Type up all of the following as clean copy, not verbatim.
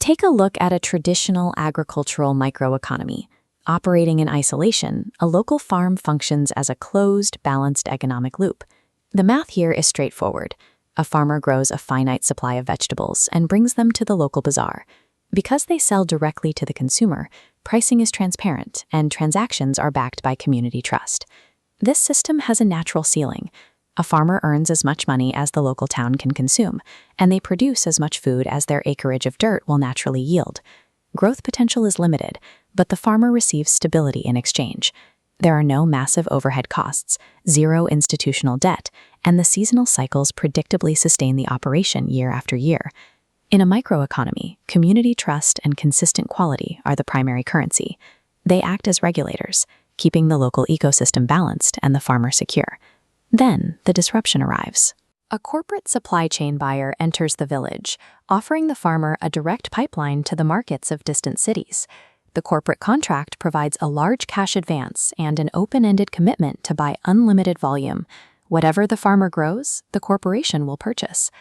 Take a look at a traditional agricultural microeconomy. Operating in isolation, a local farm functions as a closed, balanced economic loop. The math here is straightforward. A farmer grows a finite supply of vegetables and brings them to the local bazaar. Because they sell directly to the consumer, pricing is transparent and transactions are backed by community trust. This system has a natural ceiling. A farmer earns as much money as the local town can consume, and they produce as much food as their acreage of dirt will naturally yield. Growth potential is limited, but the farmer receives stability in exchange. There are no massive overhead costs, zero institutional debt, and the seasonal cycles predictably sustain the operation year after year. In a microeconomy, community trust and consistent quality are the primary currency. They act as regulators, keeping the local ecosystem balanced and the farmer secure. Then, the disruption arrives. A corporate supply chain buyer enters the village, offering the farmer a direct pipeline to the markets of distant cities. The corporate contract provides a large cash advance and an open-ended commitment to buy unlimited volume. Whatever the farmer grows, the corporation will purchase.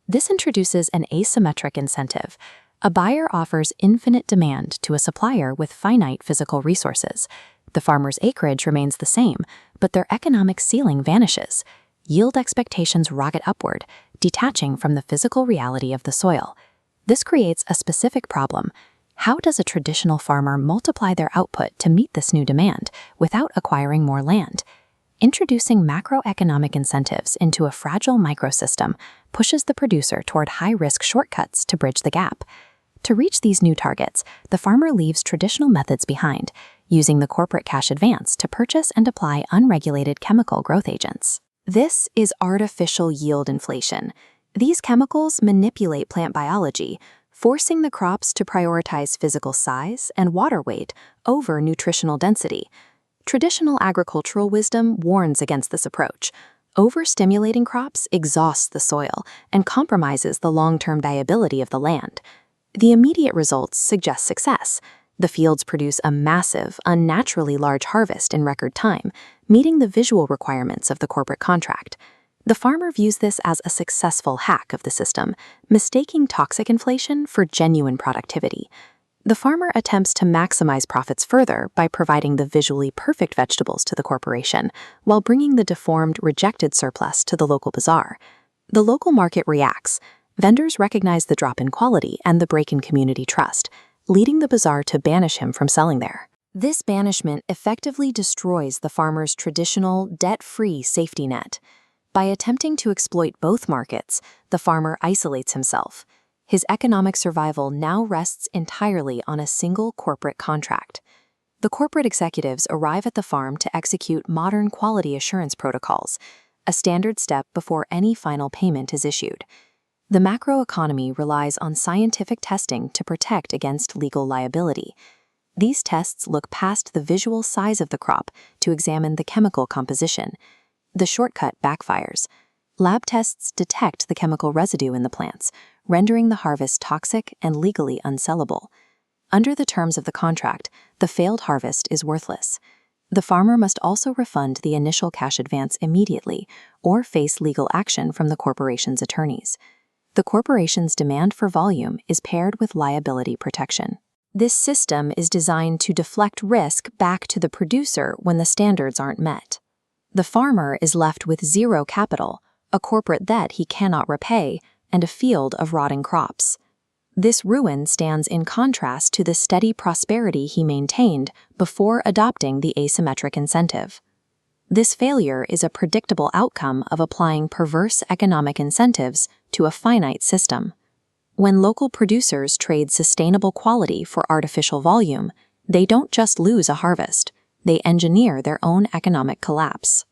This introduces an asymmetric incentive. A buyer offers infinite demand to a supplier with finite physical resources. The farmer's acreage remains the same, but their economic ceiling vanishes. Yield expectations rocket upward, detaching from the physical reality of the soil. This creates a specific problem. How does a traditional farmer multiply their output to meet this new demand without acquiring more land? Introducing macroeconomic incentives into a fragile microsystem pushes the producer toward high-risk shortcuts to bridge the gap. To reach these new targets, the farmer leaves traditional methods behind, using the corporate cash advance to purchase and apply unregulated chemical growth agents. This is artificial yield inflation. These chemicals manipulate plant biology, forcing the crops to prioritize physical size and water weight over nutritional density. Traditional agricultural wisdom warns against this approach. Overstimulating crops exhausts the soil and compromises the long-term viability of the land. The immediate results suggest success. The fields produce a massive, unnaturally large harvest in record time, meeting the visual requirements of the corporate contract. The farmer views this as a successful hack of the system, mistaking toxic inflation for genuine productivity. The farmer attempts to maximize profits further by providing the visually perfect vegetables to the corporation, while bringing the deformed, rejected surplus to the local bazaar. The local market reacts. Vendors recognize the drop in quality and the break in community trust, leading the bazaar to banish him from selling there. This banishment effectively destroys the farmer's traditional, debt-free safety net. By attempting to exploit both markets, the farmer isolates himself. His economic survival now rests entirely on a single corporate contract. The corporate executives arrive at the farm to execute modern quality assurance protocols, a standard step before any final payment is issued. The macroeconomy relies on scientific testing to protect against legal liability. These tests look past the visual size of the crop to examine the chemical composition. The shortcut backfires. Lab tests detect the chemical residue in the plants, rendering the harvest toxic and legally unsellable. Under the terms of the contract, the failed harvest is worthless. The farmer must also refund the initial cash advance immediately or face legal action from the corporation's attorneys. The corporation's demand for volume is paired with liability protection. This system is designed to deflect risk back to the producer when the standards aren't met. The farmer is left with zero capital, a corporate debt he cannot repay, and a field of rotting crops. This ruin stands in contrast to the steady prosperity he maintained before adopting the asymmetric incentive. This failure is a predictable outcome of applying perverse economic incentives to a finite system. When local producers trade sustainable quality for artificial volume, they don't just lose a harvest, they engineer their own economic collapse.